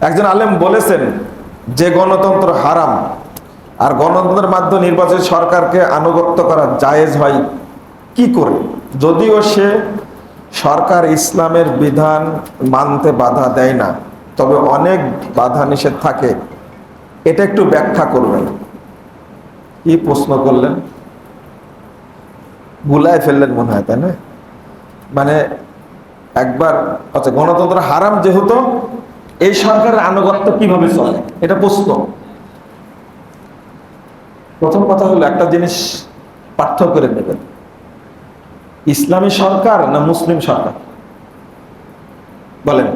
একজন আলেম বলেছেন যে গণতন্ত্র হারাম, আর গণতন্ত্রের মাধ্যমে নির্বাচিত সরকারকে আনুগত্য করা জায়েজ হয় কি করে, যদিও সে সরকার ইসলামের বিধান মানতে বাধা দেয় না, তবে অনেক বাধা নিষেধ থাকে, এটা একটু ব্যাখ্যা করবেন। কি প্রশ্ন করলেন, গুলায় ফেললেন মনে হয়, তাই না? মানে একবার আচ্ছা, গণতন্ত্র হারাম যেহেতু এই সরকারের আনুগত্য কিভাবে চলে, এটা প্রশ্ন। প্রথম কথা হলো একটা জিনিস পার্থক্য করে নেবেন, ইসলামী সরকার না মুসলিম সরকার? বলেন।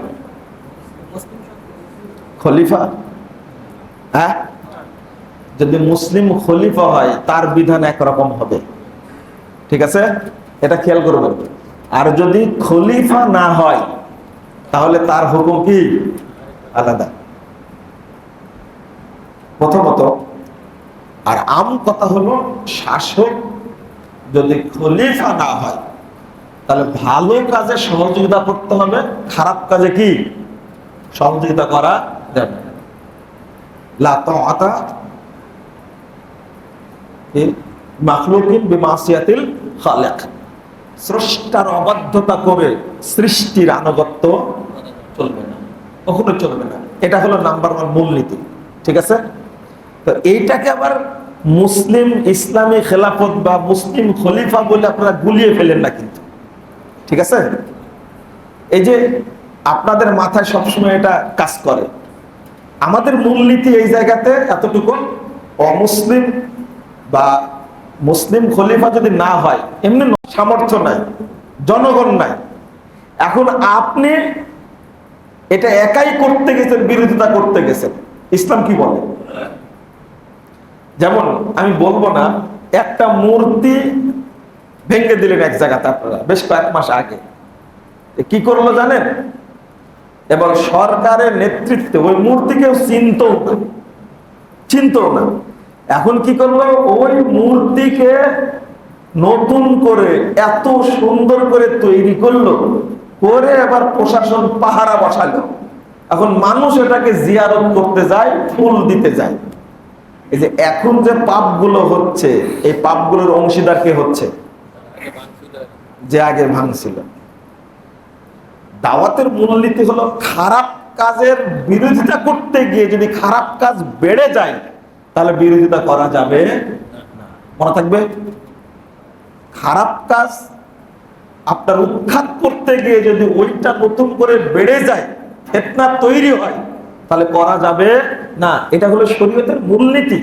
খলিফা, হ্যাঁ, যদি মুসলিম খলিফা হয় তার বিধান একরকম হবে, ঠিক আছে, এটা খেয়াল করবেন। আর যদি খলিফা না হয় তাহলে তার হুকুম কি আলাদা, প্রথমত। আর আম কথা হলো শাসক যদি খলিফা না হয় তাহলে ভালো কাজে সহযোগিতা করতে হবে, খারাপ কাজে কি সহযোগিতা করা যাবে না। লা তাআতা মাখলুকিন বিমাসিয়াতিল খালিক, স্রষ্টার অবাধ্যতা করে সৃষ্টির আনুগত্য চলবে না, কখনো চলবে না। এটা হলো নাম্বার 1 মূলনীতি, ঠিক আছে। তো এইটাকে আবার মুসলিম ইসলামী খেলাফত বা মুসলিম খলিফা বলে আপনারা গুলিয়ে ফেলেন না কিন্তু, ঠিক আছে। এই যে আপনাদের মাথায় সবসময় এটা কাজ করে, আমাদের মূলনীতি এই জায়গাতে এতটুকু, অমুসলিম বা মুসলিম খলিফা যদি না হয়, এমনি সামর্থ্য নাই, জনগণ নাই, এখন আপনি এটা একাই করতে গেছেন, বিরোধিতা করতে গেছেন, ইসলাম কি বলে? যেমন আমি বলবো না, একটা মূর্তি ভেঙে দিলেন এক জায়গাতে আপনারা বেশ কয়েক মাস আগে, কি করলো জানেন? এবং সরকারের নেতৃত্বে ওই মূর্তিকেও চিনতো না। এখন কি করলো, ওই মূর্তিকে নতুন করে এত সুন্দর করে তৈরি করলো, করে এবার প্রশাসন পাহারা বসালো। এখন মানুষ এটাকে জিয়ারত করতে যায়, ফুল দিতে যায়। এই যে এখন যে পাপগুলো হচ্ছে, এই পাপগুলোর অংশীদার কে হচ্ছে? যে আগে ভাঙছিল। দাওয়াতের মূলনীতি হলো খারাপ কাজের বিরোধিতা করতে গিয়ে যদি খারাপ কাজ বেড়ে যায় তাহলে বিরোধিতা করা যাবে না, মনে থাকবে। খারাপ কাজ আপনার উৎখাত করতে গিয়ে যদি ওইটা নতুন করে বেড়ে যায়, ফিতনা তৈরি হয়, তাহলে করা যাবে না। এটা হলো শরীয়তের মূলনীতি।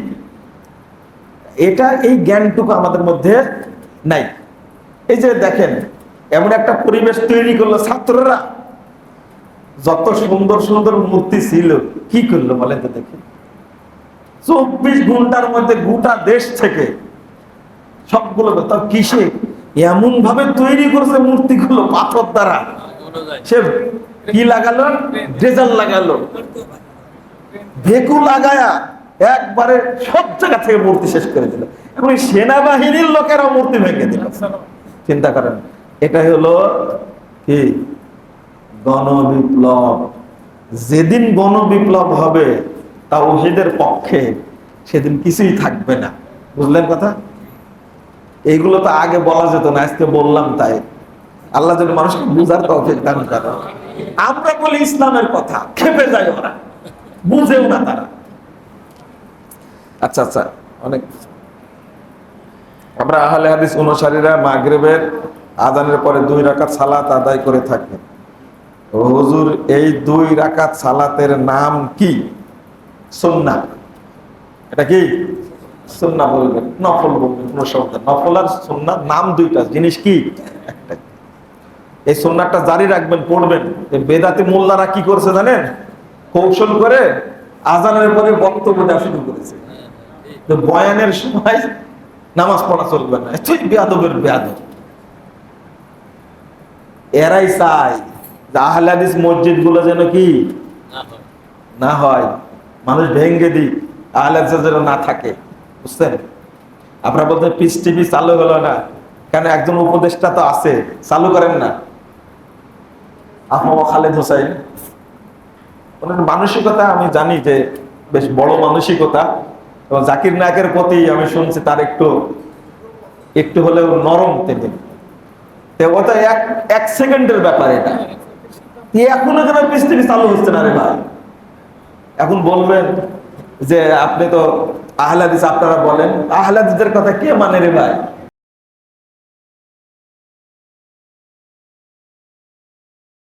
এটা এই জ্ঞানটুকু আমাদের মধ্যে নাই। এই যে দেখেন, এমন একটা পরিবেশ তৈরি করলো, ছাত্ররা যত সুন্দর সুন্দর মূর্তি ছিল কি করলো বলেন তো দেখি, 24 ঘন্টার মধ্যে গোটা দেশ থেকে সবগুলো, তাও কিসে এমন ভাবে তৈরি করেছে মূর্তিগুলো, পাথর দ্বারা। সে কি লাগালো, ড্রেজার লাগালো, ভেকু লাগায়া একবারে সব জায়গা থেকে মূর্তি শেষ করে দিল, এবং সেনাবাহিনীর লোকেরা মূর্তি ভেঙে দিল। চিন্তা করেন, এটা হলো কি গণবিপ্লব। যেদিন গণবিপ্লব হবে তাওহীদের পক্ষে, সেদিন কিছুই থাকবে না, বুঝলেন কথা? এইগুলো তো আগে বলা যেত না, আজকে বললাম, তাই আল্লাহ যেন মানুষকে বুঝার তৌফিক দান করেন। আমরা বলি ইসলামের কথা, খেপে যায় ওরা, বুঝেও না তারা। আচ্ছা আচ্ছা, অনেক আমরা আহলে হাদিস অনুসারীরা মাগরিবের আযানের পরে 2 রাকাত সালাত আদায় করে থাকি। হুজুর, এই 2 রাকাত সালাতের নাম কি? সুন্নাহ। এটা কি সুন্নাহ বলবেন, নফল বলবেন, কোনো সমস্যা। নফল আর সুন্নাহ নাম দুইটা, জিনিস কি একটাই। এই সুন্নাহটা জারি রাখবেন, পড়বেন। এই বেদাতি মোল্লারা কি করছে জানেন? কৌশল করে আযানের পরে বক্তব্য দেওয়া শুরু করেছে, তো বয়ানের সময় নামাজ পড়া চলবে না। তুই বেয়াদবের বেয়াদব। এরাই চায় আহলে হাদিস মসজিদ গুলো যেন কি না হয়, মানুষ ভেঙ্গে দিই, আহলে হাদিস যেন না থাকে, বুঝছেন? আপনারা বলতেন পিস টিভি চালু হলো না কেন? একজন উপদেষ্টা তো আছে, চালু করেন না। আহমদ খালেদ হোসেন ওনার মানসিকতা আমি জানি যে বেশ বড় মানসিকতা, এবং জাকির নায়কের প্রতি আমি শুনছি তার একটু একটু হলেও নরম তিনি। ওটা এক সেকেন্ডের ব্যাপার এটা। এখনো যেন পৃথিবী চালু হচ্ছে না রে ভাই। এখন বলবেন যে আপনি তো আহলে হাদিস, আপনারা বলেন আহলে হাদিসদের কথা কে মানে রে ভাই?